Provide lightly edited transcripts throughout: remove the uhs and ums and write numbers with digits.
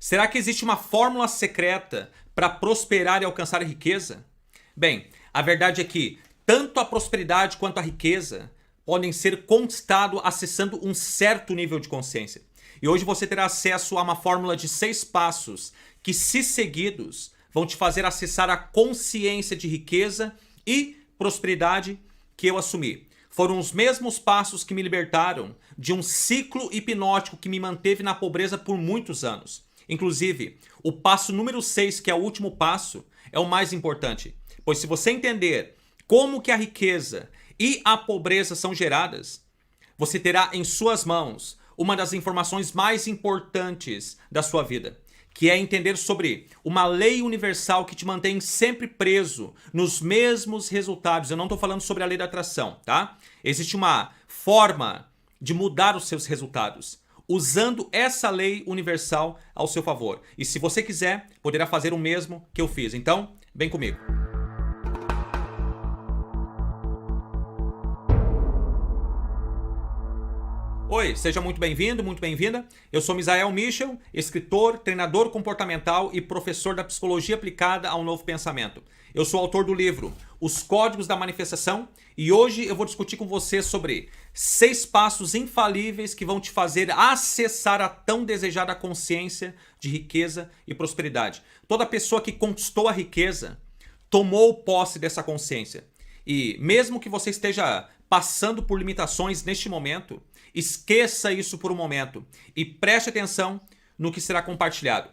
Será que existe uma fórmula secreta para prosperar e alcançar a riqueza? Bem, a verdade é que tanto a prosperidade quanto a riqueza podem ser conquistados acessando um certo nível de consciência. E hoje você terá acesso a uma fórmula de 6 passos que, se seguidos, vão te fazer acessar a consciência de riqueza e prosperidade que eu assumi. Foram os mesmos passos que me libertaram de um ciclo hipnótico que me manteve na pobreza por muitos anos. Inclusive, o passo número 6, que é o último passo, é o mais importante. Pois se você entender como que a riqueza e a pobreza são geradas, você terá em suas mãos uma das informações mais importantes da sua vida, que é entender sobre uma lei universal que te mantém sempre preso nos mesmos resultados. Eu não estou falando sobre a lei da atração, tá? Existe uma forma de mudar os seus resultados, usando essa lei universal ao seu favor. E se você quiser, poderá fazer o mesmo que eu fiz. Então, vem comigo. Oi, seja muito bem-vindo, muito bem-vinda. Eu sou Misael Michel, escritor, treinador comportamental e professor da psicologia aplicada ao novo pensamento. Eu sou autor do livro Os Códigos da Manifestação e hoje eu vou discutir com você sobre 6 passos infalíveis que vão te fazer acessar a tão desejada consciência de riqueza e prosperidade. Toda pessoa que conquistou a riqueza tomou posse dessa consciência. E mesmo que você esteja passando por limitações neste momento, esqueça isso por um momento e preste atenção no que será compartilhado.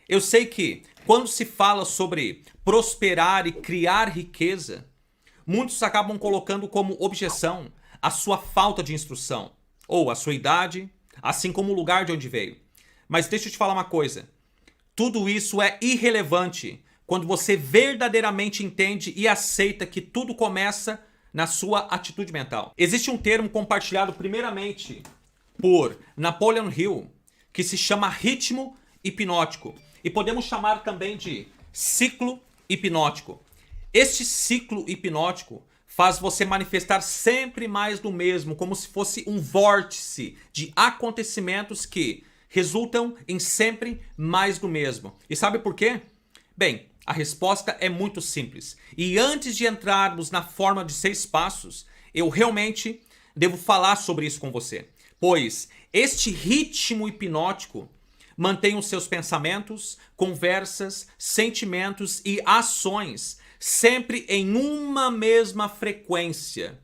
Eu sei que quando se fala sobre prosperar e criar riqueza, muitos acabam colocando como objeção a sua falta de instrução ou a sua idade, assim como o lugar de onde veio. Mas deixa eu te falar uma coisa. Tudo isso é irrelevante quando você verdadeiramente entende e aceita que tudo começa na sua atitude mental. Existe um termo compartilhado primeiramente por Napoleon Hill que se chama ritmo hipnótico e podemos chamar também de ciclo hipnótico. Este ciclo hipnótico faz você manifestar sempre mais do mesmo, como se fosse um vórtice de acontecimentos que resultam em sempre mais do mesmo. E sabe por quê? Bem, a resposta é muito simples. E antes de entrarmos na forma de 6 passos, eu realmente devo falar sobre isso com você. Pois este ritmo hipnótico mantém os seus pensamentos, conversas, sentimentos e ações sempre em uma mesma frequência.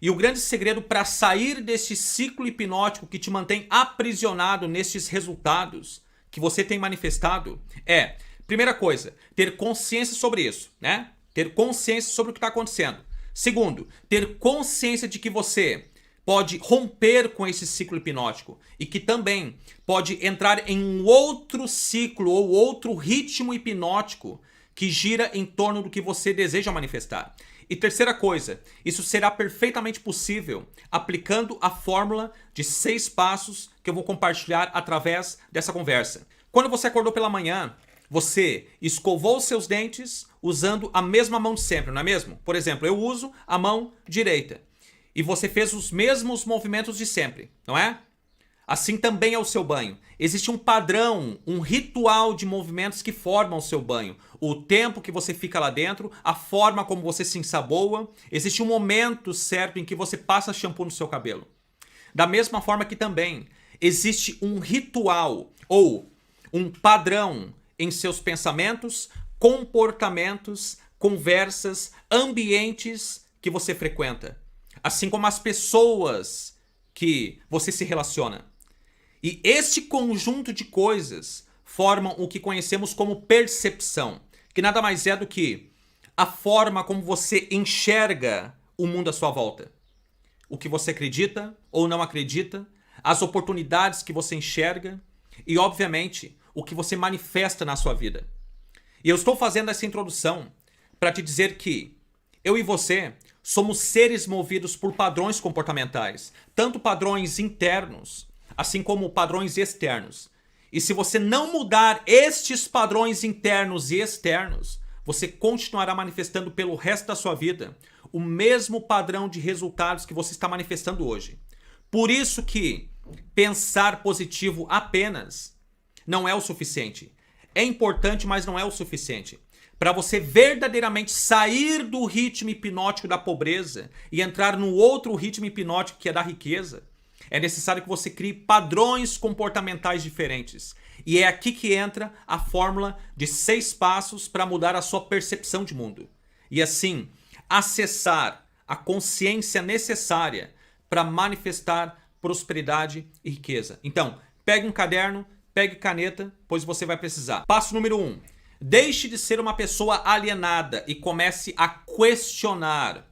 E o grande segredo para sair deste ciclo hipnótico que te mantém aprisionado nestes resultados que você tem manifestado é: primeira coisa, ter consciência sobre isso, né? Ter consciência sobre o que está acontecendo. Segundo, ter consciência de que você pode romper com esse ciclo hipnótico e que também pode entrar em um outro ciclo ou outro ritmo hipnótico que gira em torno do que você deseja manifestar. E terceira coisa, isso será perfeitamente possível aplicando a fórmula de 6 passos que eu vou compartilhar através dessa conversa. Quando você acordou pela manhã, você escovou os seus dentes usando a mesma mão de sempre, não é mesmo? Por exemplo, eu uso a mão direita. E você fez os mesmos movimentos de sempre, não é? Assim também é o seu banho. Existe um padrão, um ritual de movimentos que formam o seu banho. O tempo que você fica lá dentro, a forma como você se ensaboa. Existe um momento certo em que você passa shampoo no seu cabelo. Da mesma forma que também existe um ritual ou um padrão em seus pensamentos, comportamentos, conversas, ambientes que você frequenta. Assim como as pessoas que você se relaciona. E este conjunto de coisas formam o que conhecemos como percepção, que nada mais é do que a forma como você enxerga o mundo à sua volta. O que você acredita ou não acredita, as oportunidades que você enxerga e, obviamente, o que você manifesta na sua vida. E eu estou fazendo essa introdução para te dizer que eu e você somos seres movidos por padrões comportamentais, tanto padrões internos, assim como padrões externos. E se você não mudar estes padrões internos e externos, você continuará manifestando pelo resto da sua vida o mesmo padrão de resultados que você está manifestando hoje. Por isso que pensar positivo apenas não é o suficiente. É importante, mas não é o suficiente. Para você verdadeiramente sair do ritmo hipnótico da pobreza e entrar no outro ritmo hipnótico que é da riqueza, é necessário que você crie padrões comportamentais diferentes. E é aqui que entra a fórmula de 6 passos para mudar a sua percepção de mundo. E assim, acessar a consciência necessária para manifestar prosperidade e riqueza. Então, pegue um caderno, pegue caneta, pois você vai precisar. Passo número 1. Deixe de ser uma pessoa alienada e comece a questionar.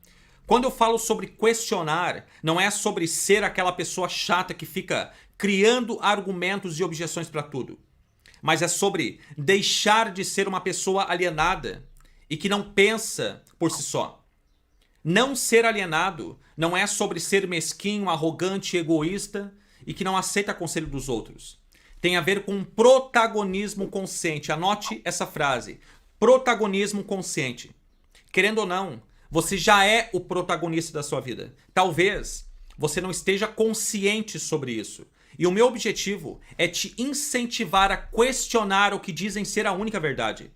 Quando eu falo sobre questionar, não é sobre ser aquela pessoa chata que fica criando argumentos e objeções para tudo. Mas é sobre deixar de ser uma pessoa alienada e que não pensa por si só. Não ser alienado não é sobre ser mesquinho, arrogante, egoísta e que não aceita conselho dos outros. Tem a ver com protagonismo consciente. Anote essa frase. Protagonismo consciente. Querendo ou não, você já é o protagonista da sua vida. Talvez você não esteja consciente sobre isso. E o meu objetivo é te incentivar a questionar o que dizem ser a única verdade.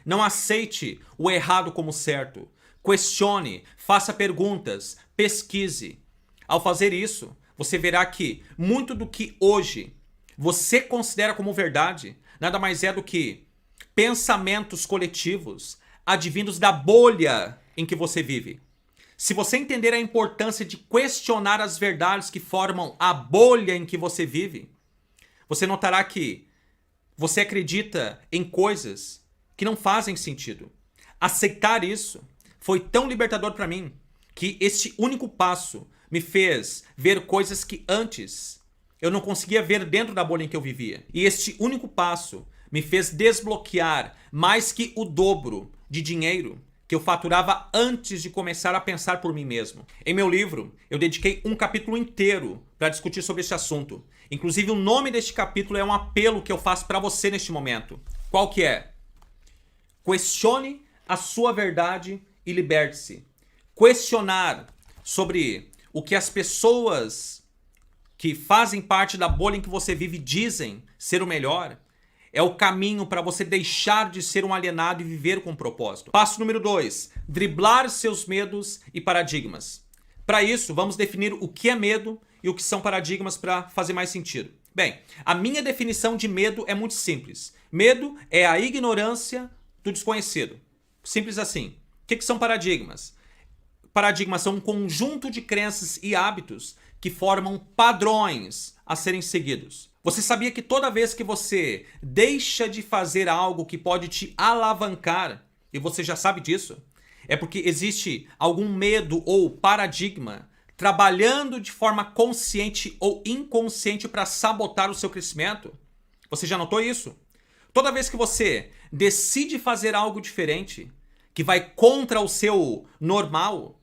Não aceite o errado como certo. Questione, faça perguntas, pesquise. Ao fazer isso, você verá que muito do que hoje você considera como verdade nada mais é do que pensamentos coletivos advindos da bolha em que você vive. Se você entender a importância de questionar as verdades que formam a bolha em que você vive, você notará que você acredita em coisas que não fazem sentido. Aceitar isso foi tão libertador para mim que este único passo me fez ver coisas que antes eu não conseguia ver dentro da bolha em que eu vivia. E este único passo me fez desbloquear mais que o dobro de dinheiro que eu faturava antes de começar a pensar por mim mesmo. Em meu livro, eu dediquei um capítulo inteiro para discutir sobre esse assunto. Inclusive, o nome deste capítulo é um apelo que eu faço para você neste momento. Qual que é? Questione a sua verdade e liberte-se. Questionar sobre o que as pessoas que fazem parte da bolha em que você vive dizem ser o melhor é o caminho para você deixar de ser um alienado e viver com propósito. Passo número 2. Driblar seus medos e paradigmas. Para isso, vamos definir o que é medo e o que são paradigmas para fazer mais sentido. Bem, a minha definição de medo é muito simples. Medo é a ignorância do desconhecido. Simples assim. O que são paradigmas? Paradigmas são um conjunto de crenças e hábitos que formam padrões a serem seguidos. Você sabia que toda vez que você deixa de fazer algo que pode te alavancar, e você já sabe disso, é porque existe algum medo ou paradigma trabalhando de forma consciente ou inconsciente para sabotar o seu crescimento? Você já notou isso? Toda vez que você decide fazer algo diferente, que vai contra o seu normal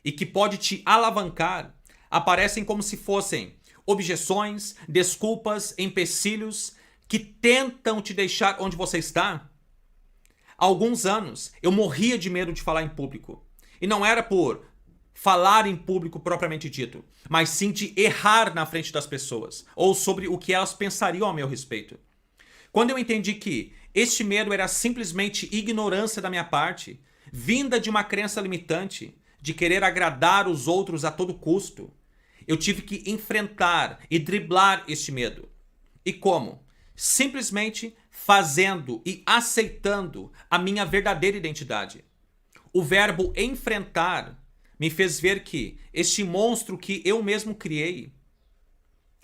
e que pode te alavancar, aparecem como se fossem objeções, desculpas, empecilhos que tentam te deixar onde você está. Há alguns anos eu morria de medo de falar em público. E não era por falar em público propriamente dito, mas sim de errar na frente das pessoas ou sobre o que elas pensariam a meu respeito. Quando eu entendi que este medo era simplesmente ignorância da minha parte, vinda de uma crença limitante, de querer agradar os outros a todo custo, eu tive que enfrentar e driblar este medo. E como? Simplesmente fazendo e aceitando a minha verdadeira identidade. O verbo enfrentar me fez ver que este monstro que eu mesmo criei,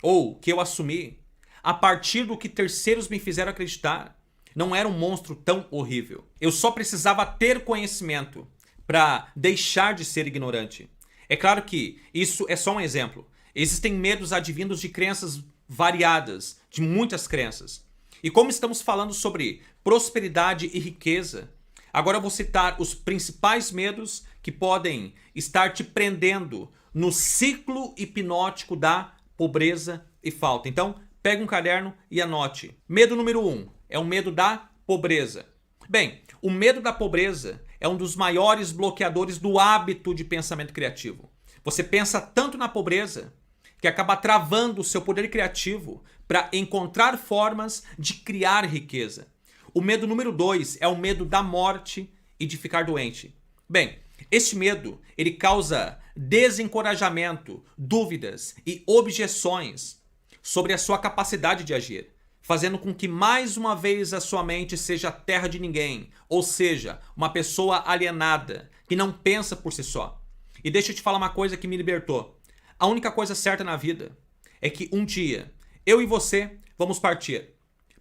ou que eu assumi, a partir do que terceiros me fizeram acreditar, não era um monstro tão horrível. Eu só precisava ter conhecimento para deixar de ser ignorante. É claro que isso é só um exemplo. Existem medos advindos de crenças variadas, de muitas crenças. E como estamos falando sobre prosperidade e riqueza, agora eu vou citar os principais medos que podem estar te prendendo no ciclo hipnótico da pobreza e falta. Então, pega um caderno e anote. Medo número 1 é o medo da pobreza. Bem, o medo da pobreza é um dos maiores bloqueadores do hábito de pensamento criativo. Você pensa tanto na pobreza que acaba travando o seu poder criativo para encontrar formas de criar riqueza. O medo número 2 é o medo da morte e de ficar doente. Bem, este medo, ele causa desencorajamento, dúvidas e objeções sobre a sua capacidade de agir, fazendo com que mais uma vez a sua mente seja terra de ninguém, ou seja, uma pessoa alienada, que não pensa por si só. E deixa eu te falar uma coisa que me libertou. A única coisa certa na vida é que um dia, eu e você vamos partir.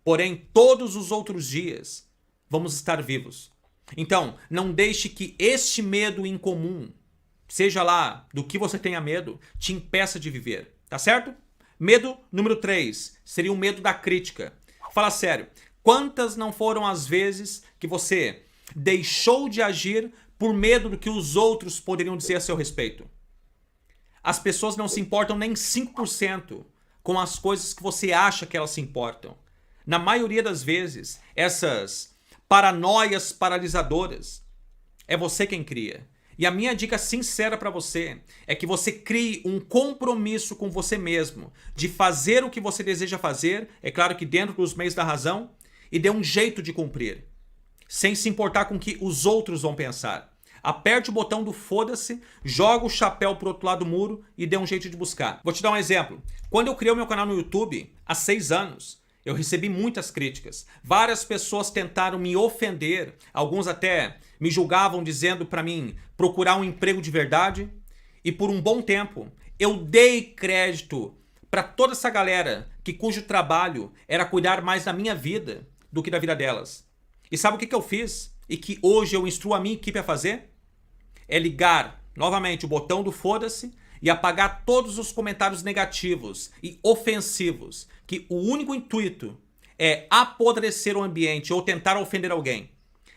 Porém, todos os outros dias, vamos estar vivos. Então, não deixe que este medo incomum, seja lá do que você tenha medo, te impeça de viver. Tá certo? Medo número 3 seria o medo da crítica. Fala sério, quantas não foram as vezes que você deixou de agir por medo do que os outros poderiam dizer a seu respeito? As pessoas não se importam nem 5% com as coisas que você acha que elas se importam. Na maioria das vezes, essas paranoias paralisadoras é você quem cria. E a minha dica sincera para você é que você crie um compromisso com você mesmo de fazer o que você deseja fazer, é claro que dentro dos meios da razão, e dê um jeito de cumprir, sem se importar com o que os outros vão pensar. Aperte o botão do foda-se, joga o chapéu pro outro lado do muro e dê um jeito de buscar. Vou te dar um exemplo. Quando eu criei o meu canal no YouTube, há 6 anos, eu recebi muitas críticas. Várias pessoas tentaram me ofender, alguns até me julgavam dizendo para mim procurar um emprego de verdade. E por um bom tempo, eu dei crédito para toda essa galera cujo trabalho era cuidar mais da minha vida do que da vida delas. E sabe o que eu fiz? E que hoje eu instruo a minha equipe a fazer? É ligar novamente o botão do foda-se e apagar todos os comentários negativos e ofensivos, que o único intuito é apodrecer o ambiente ou tentar ofender alguém.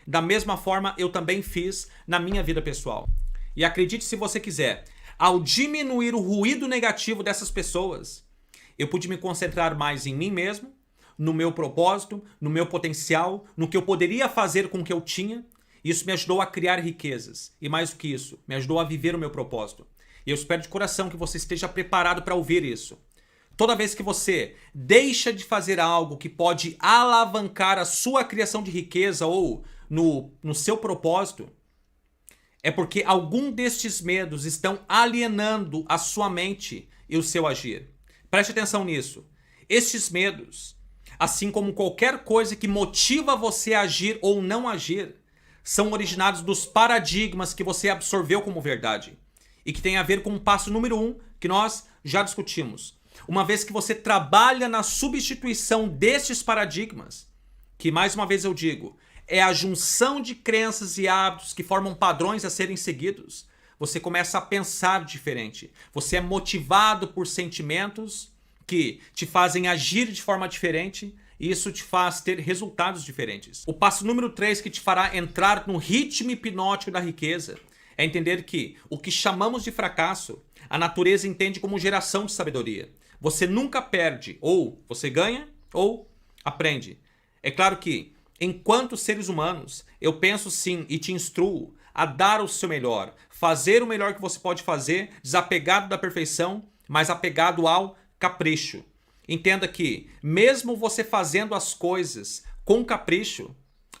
Da mesma forma, eu também fiz na minha vida pessoal. E acredite se você quiser, ao diminuir o ruído negativo dessas pessoas, eu pude me concentrar mais em mim mesmo, no meu propósito, no meu potencial, no que eu poderia fazer com o que eu tinha. Isso me ajudou a criar riquezas. E mais do que isso, me ajudou a viver o meu propósito. E eu espero de coração que você esteja preparado para ouvir isso. Toda vez que você deixa de fazer algo que pode alavancar a sua criação de riqueza ou no seu propósito, é porque algum destes medos estão alienando a sua mente e o seu agir. Preste atenção nisso. Estes medos, assim como qualquer coisa que motiva você a agir ou não agir, são originados dos paradigmas que você absorveu como verdade. E que tem a ver com o passo número 1 que nós já discutimos. Uma vez que você trabalha na substituição destes paradigmas, que mais uma vez eu digo, é a junção de crenças e hábitos que formam padrões a serem seguidos, você começa a pensar diferente. Você é motivado por sentimentos que te fazem agir de forma diferente e isso te faz ter resultados diferentes. O passo número 3 que te fará entrar no ritmo hipnótico da riqueza é entender que o que chamamos de fracasso, a natureza entende como geração de sabedoria. Você nunca perde, ou você ganha, ou aprende. É claro que, enquanto seres humanos, eu penso sim e te instruo a dar o seu melhor, fazer o melhor que você pode fazer, desapegado da perfeição, mas apegado ao capricho. Entenda que, mesmo você fazendo as coisas com capricho,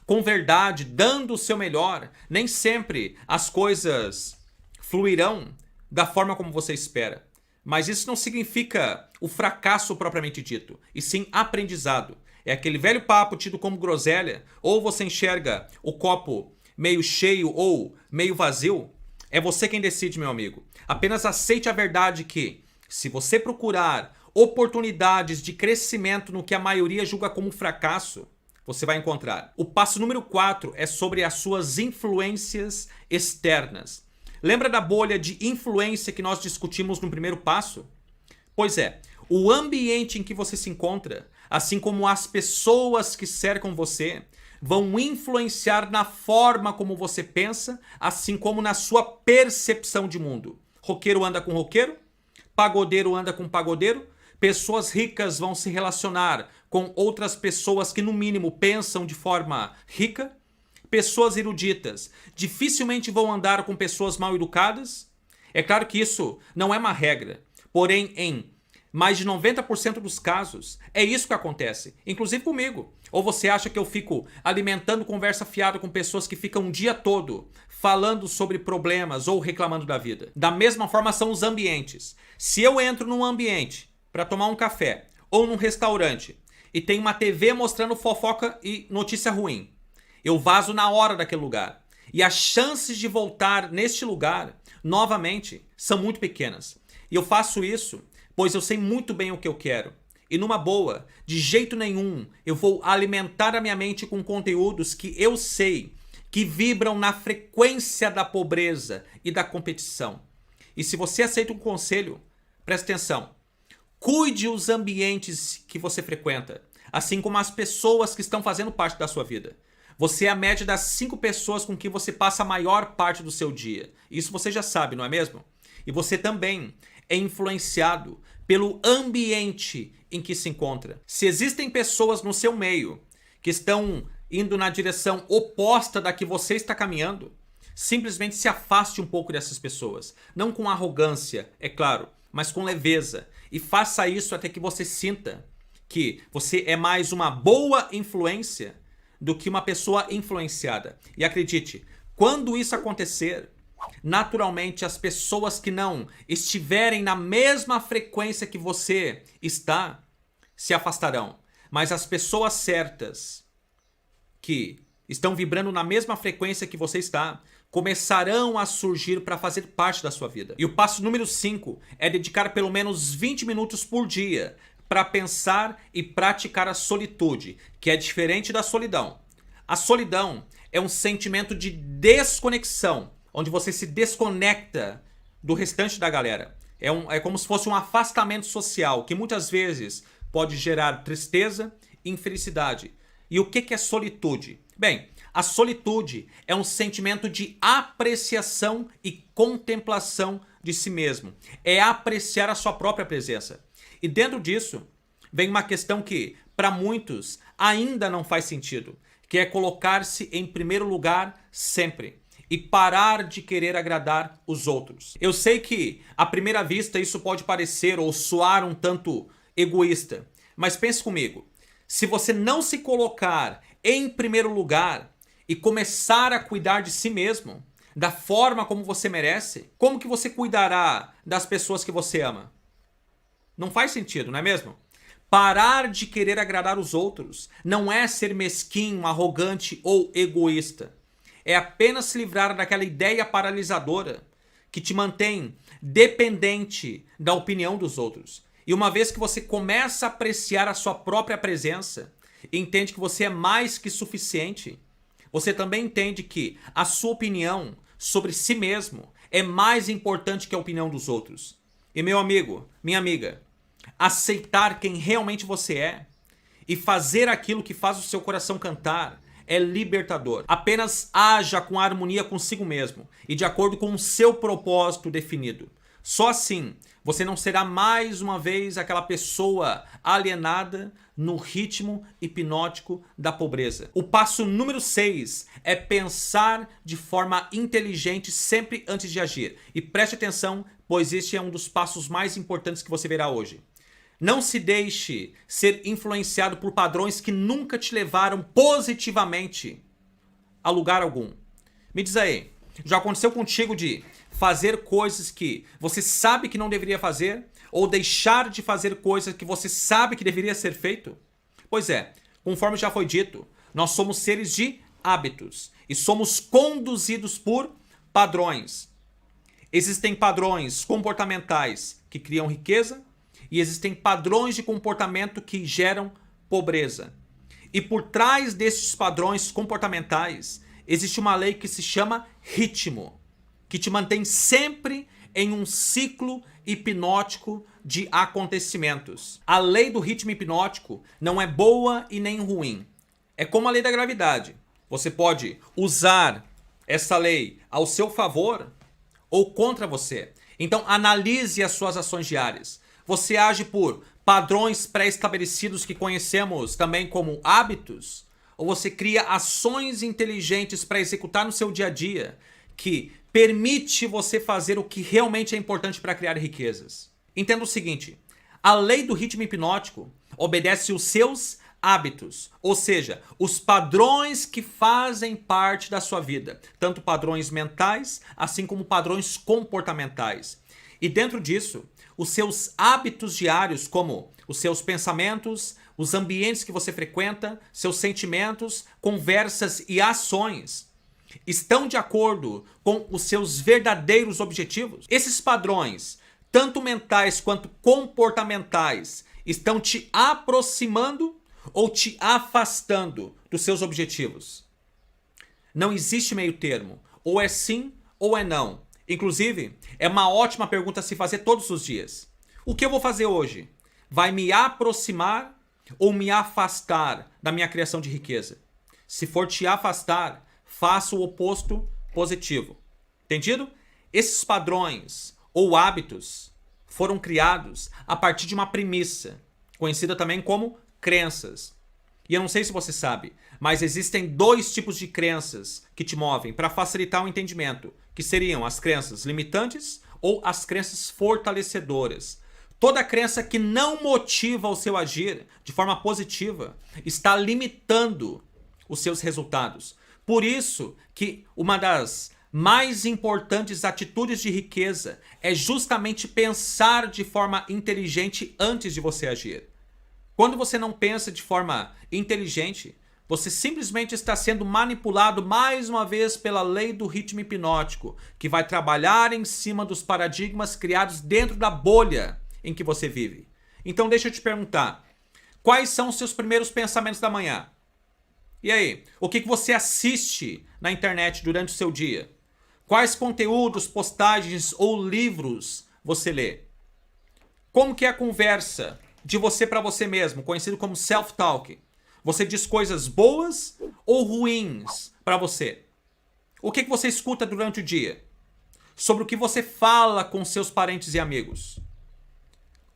com verdade, dando o seu melhor, nem sempre as coisas fluirão da forma como você espera. Mas isso não significa o fracasso propriamente dito, e sim aprendizado. É aquele velho papo tido como groselha, ou você enxerga o copo meio cheio ou meio vazio. É você quem decide, meu amigo. Apenas aceite a verdade que, se você procurar oportunidades de crescimento no que a maioria julga como fracasso, você vai encontrar. O passo número 4 é sobre as suas influências externas. Lembra da bolha de influência que nós discutimos no primeiro passo? Pois é, o ambiente em que você se encontra, assim como as pessoas que cercam você, vão influenciar na forma como você pensa, assim como na sua percepção de mundo. Roqueiro anda com roqueiro, pagodeiro anda com pagodeiro, pessoas ricas vão se relacionar com outras pessoas que no mínimo pensam de forma rica, pessoas eruditas dificilmente vão andar com pessoas mal educadas. É claro que isso não é uma regra, Porém, em mais de 90% dos casos, é isso que acontece, inclusive comigo. Ou você acha que eu fico alimentando conversa fiada com pessoas que ficam um dia todo falando sobre problemas ou reclamando da vida? Da mesma forma são os ambientes. Se eu entro num ambiente para tomar um café ou num restaurante e tem uma TV mostrando fofoca e notícia ruim, eu vazo na hora daquele lugar. E as chances de voltar neste lugar, novamente, são muito pequenas. E eu faço isso pois eu sei muito bem o que eu quero. E numa boa, de jeito nenhum, eu vou alimentar a minha mente com conteúdos que eu sei que vibram na frequência da pobreza e da competição. E se você aceita um conselho, presta atenção. Cuide os ambientes que você frequenta, assim como as pessoas que estão fazendo parte da sua vida. Você é a média das 5 pessoas com quem você passa a maior parte do seu dia. Isso você já sabe, não é mesmo? E você também é influenciado pelo ambiente em que se encontra. Se existem pessoas no seu meio que estão indo na direção oposta da que você está caminhando, simplesmente se afaste um pouco dessas pessoas. Não com arrogância, é claro, mas com leveza. E faça isso até que você sinta que você é mais uma boa influência do que uma pessoa influenciada. E acredite, quando isso acontecer, naturalmente as pessoas que não estiverem na mesma frequência que você está, se afastarão. Mas as pessoas certas, que estão vibrando na mesma frequência que você está, começarão a surgir para fazer parte da sua vida. E o passo número 5 é dedicar pelo menos 20 minutos por dia para pensar e praticar a solitude, que é diferente da solidão. A solidão é um sentimento de desconexão, onde você se desconecta do restante da galera. É como se fosse um afastamento social, que muitas vezes pode gerar tristeza e infelicidade. E o que é solitude? Bem, a solitude é um sentimento de apreciação e contemplação de si mesmo. É apreciar a sua própria presença. E dentro disso, vem uma questão que, para muitos, ainda não faz sentido, que é colocar-se em primeiro lugar sempre e parar de querer agradar os outros. Eu sei que, à primeira vista, isso pode parecer ou soar um tanto egoísta, mas pense comigo. Se você não se colocar em primeiro lugar e começar a cuidar de si mesmo, da forma como você merece, como que você cuidará das pessoas que você ama? Não faz sentido, não é mesmo? Parar de querer agradar os outros não é ser mesquinho, arrogante ou egoísta. É apenas se livrar daquela ideia paralisadora que te mantém dependente da opinião dos outros. E uma vez que você começa a apreciar a sua própria presença, entende que você é mais que suficiente, você também entende que a sua opinião sobre si mesmo é mais importante que a opinião dos outros. E meu amigo, minha amiga, aceitar quem realmente você é e fazer aquilo que faz o seu coração cantar é libertador. Apenas haja com harmonia consigo mesmo e de acordo com o seu propósito definido. Só assim você não será mais uma vez aquela pessoa alienada no ritmo hipnótico da pobreza. O passo número 6 é pensar de forma inteligente sempre antes de agir. E preste atenção, pois este é um dos passos mais importantes que você verá hoje. Não se deixe ser influenciado por padrões que nunca te levaram positivamente a lugar algum. Me diz aí, já aconteceu contigo de fazer coisas que você sabe que não deveria fazer? Ou deixar de fazer coisas que você sabe que deveria ser feito? Pois é, conforme já foi dito, nós somos seres de hábitos e somos conduzidos por padrões. Existem padrões comportamentais que criam riqueza, e existem padrões de comportamento que geram pobreza. E por trás desses padrões comportamentais, existe uma lei que se chama ritmo, que te mantém sempre em um ciclo hipnótico de acontecimentos. A lei do ritmo hipnótico não é boa e nem ruim. É como a lei da gravidade. Você pode usar essa lei ao seu favor ou contra você. Então analise as suas ações diárias. Você age por padrões pré-estabelecidos que conhecemos também como hábitos? Ou você cria ações inteligentes para executar no seu dia a dia que permite você fazer o que realmente é importante para criar riquezas? Entenda o seguinte, a lei do ritmo hipnótico obedece os seus hábitos, ou seja, os padrões que fazem parte da sua vida, tanto padrões mentais, assim como padrões comportamentais. E dentro disso, os seus hábitos diários, como os seus pensamentos, os ambientes que você frequenta, seus sentimentos, conversas e ações, estão de acordo com os seus verdadeiros objetivos? Esses padrões, tanto mentais quanto comportamentais, estão te aproximando ou te afastando dos seus objetivos? Não existe meio termo. Ou é sim ou é não. Inclusive, é uma ótima pergunta a se fazer todos os dias. O que eu vou fazer hoje? Vai me aproximar ou me afastar da minha criação de riqueza? Se for te afastar, faça o oposto positivo. Entendido? Esses padrões ou hábitos foram criados a partir de uma premissa, conhecida também como crenças. E eu não sei se você sabe, mas existem dois tipos de crenças que te movem para facilitar o entendimento, que seriam as crenças limitantes ou as crenças fortalecedoras. Toda crença que não motiva o seu agir de forma positiva está limitando os seus resultados. Por isso que uma das mais importantes atitudes de riqueza é justamente pensar de forma inteligente antes de você agir. Quando você não pensa de forma inteligente, você simplesmente está sendo manipulado mais uma vez pela lei do ritmo hipnótico, que vai trabalhar em cima dos paradigmas criados dentro da bolha em que você vive. Então deixa eu te perguntar, quais são os seus primeiros pensamentos da manhã? E aí, o que você assiste na internet durante o seu dia? Quais conteúdos, postagens ou livros você lê? Como que é a conversa de você para você mesmo, conhecido como self-talk? Você diz coisas boas ou ruins para você? O que você escuta durante o dia? Sobre o que você fala com seus parentes e amigos?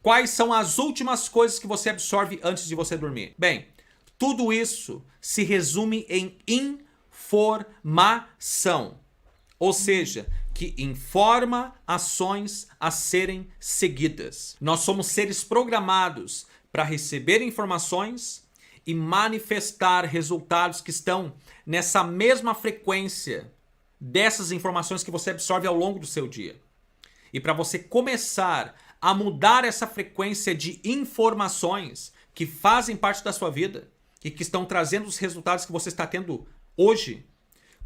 Quais são as últimas coisas que você absorve antes de você dormir? Bem, tudo isso se resume em informação. Ou seja, que informa ações a serem seguidas. Nós somos seres programados para receber informações e manifestar resultados que estão nessa mesma frequência dessas informações que você absorve ao longo do seu dia. E para você começar a mudar essa frequência de informações que fazem parte da sua vida e que estão trazendo os resultados que você está tendo hoje,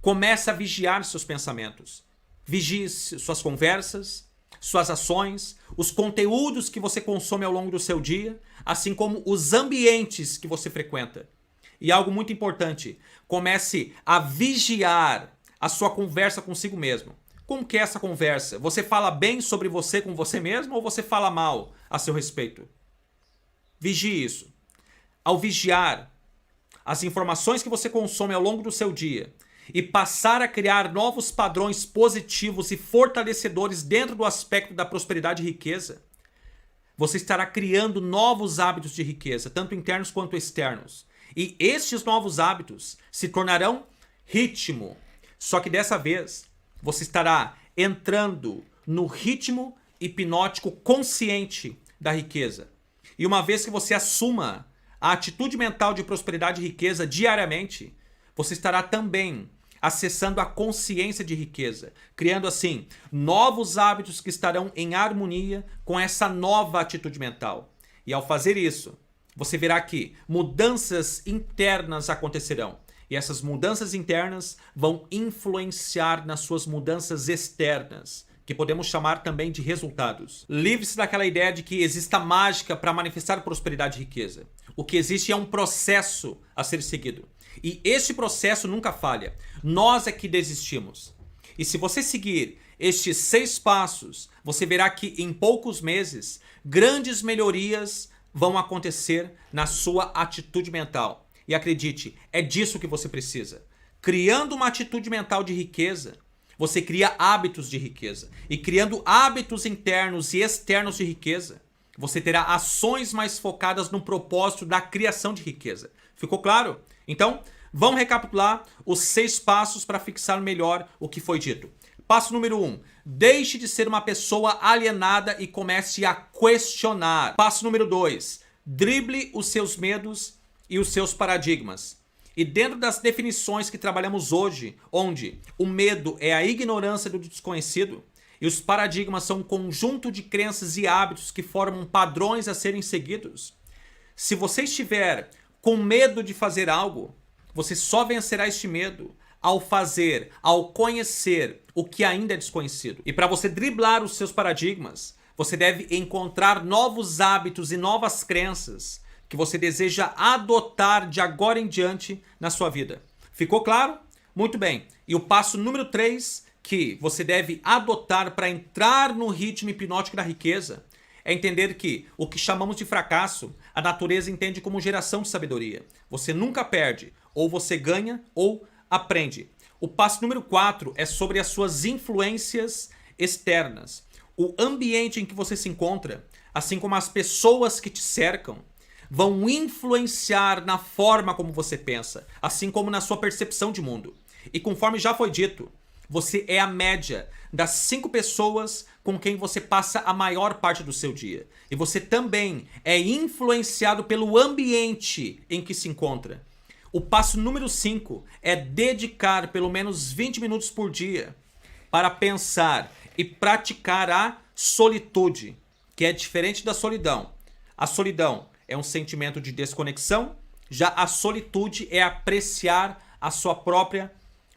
comece a vigiar seus pensamentos. Vigie suas conversas, suas ações, os conteúdos que você consome ao longo do seu dia, assim como os ambientes que você frequenta. E algo muito importante, comece a vigiar a sua conversa consigo mesmo. Como que é essa conversa? Você fala bem sobre você com você mesmo ou você fala mal a seu respeito? Vigie isso. Ao vigiar as informações que você consome ao longo do seu dia e passar a criar novos padrões positivos e fortalecedores dentro do aspecto da prosperidade e riqueza, você estará criando novos hábitos de riqueza, tanto internos quanto externos. E estes novos hábitos se tornarão ritmo. Só que dessa vez, você estará entrando no ritmo hipnótico consciente da riqueza. E uma vez que você assuma a atitude mental de prosperidade e riqueza diariamente, você estará também acessando a consciência de riqueza, criando assim novos hábitos que estarão em harmonia com essa nova atitude mental. E ao fazer isso, você verá que mudanças internas acontecerão. E essas mudanças internas vão influenciar nas suas mudanças externas, que podemos chamar também de resultados. Livre-se daquela ideia de que exista mágica para manifestar prosperidade e riqueza. O que existe é um processo a ser seguido. E este processo nunca falha. Nós é que desistimos. E se você seguir estes 6 passos, você verá que em poucos meses, grandes melhorias vão acontecer na sua atitude mental. E acredite, é disso que você precisa. Criando uma atitude mental de riqueza, você cria hábitos de riqueza. E criando hábitos internos e externos de riqueza, você terá ações mais focadas no propósito da criação de riqueza. Ficou claro? Então, vamos recapitular os 6 passos para fixar melhor o que foi dito. Passo número 1. Deixe de ser uma pessoa alienada e comece a questionar. Passo número 2. Drible os seus medos e os seus paradigmas. E dentro das definições que trabalhamos hoje, onde o medo é a ignorância do desconhecido e os paradigmas são um conjunto de crenças e hábitos que formam padrões a serem seguidos, se você estiver com medo de fazer algo, você só vencerá este medo ao fazer, ao conhecer o que ainda é desconhecido. E para você driblar os seus paradigmas, você deve encontrar novos hábitos e novas crenças que você deseja adotar de agora em diante na sua vida. Ficou claro? Muito bem. E o passo número 3 que você deve adotar para entrar no ritmo hipnótico da riqueza é entender que o que chamamos de fracasso, a natureza entende como geração de sabedoria. Você nunca perde, ou você ganha ou aprende. O passo número 4 é sobre as suas influências externas. O ambiente em que você se encontra, assim como as pessoas que te cercam, vão influenciar na forma como você pensa, assim como na sua percepção de mundo. E conforme já foi dito, você é a média das 5 pessoas com quem você passa a maior parte do seu dia. E você também é influenciado pelo ambiente em que se encontra. O passo número 5 é dedicar pelo menos 20 minutos por dia para pensar e praticar a solitude, que é diferente da solidão. A solidão é um sentimento de desconexão, já a solitude é apreciar a sua própria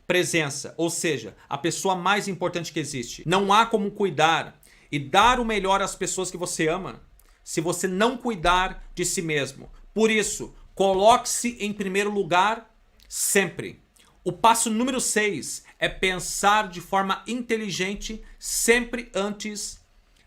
presença, ou seja, a pessoa mais importante que existe. Não há como cuidar e dar o melhor às pessoas que você ama se você não cuidar de si mesmo. Por isso, coloque-se em primeiro lugar sempre. O passo número 6 é pensar de forma inteligente sempre antes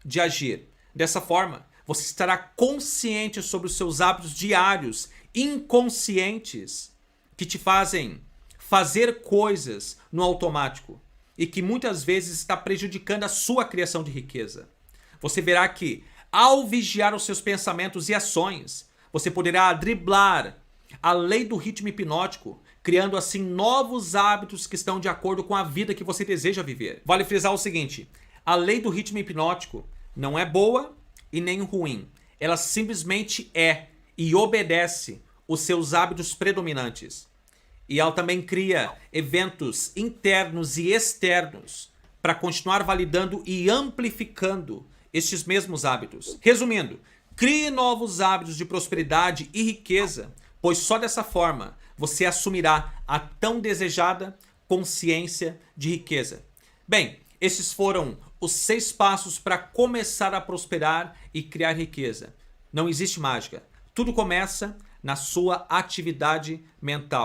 de agir. Dessa forma, você estará consciente sobre os seus hábitos diários, inconscientes, que te fazem fazer coisas no automático e que muitas vezes está prejudicando a sua criação de riqueza. Você verá que, ao vigiar os seus pensamentos e ações, você poderá driblar a lei do ritmo hipnótico, criando assim novos hábitos que estão de acordo com a vida que você deseja viver. Vale frisar o seguinte: a lei do ritmo hipnótico não é boa e nem ruim. Ela simplesmente é e obedece os seus hábitos predominantes. E ela também cria eventos internos e externos para continuar validando e amplificando estes mesmos hábitos. Resumindo, crie novos hábitos de prosperidade e riqueza, pois só dessa forma você assumirá a tão desejada consciência de riqueza. Bem, esses foram os 6 passos para começar a prosperar e criar riqueza. Não existe mágica. Tudo começa na sua atividade mental.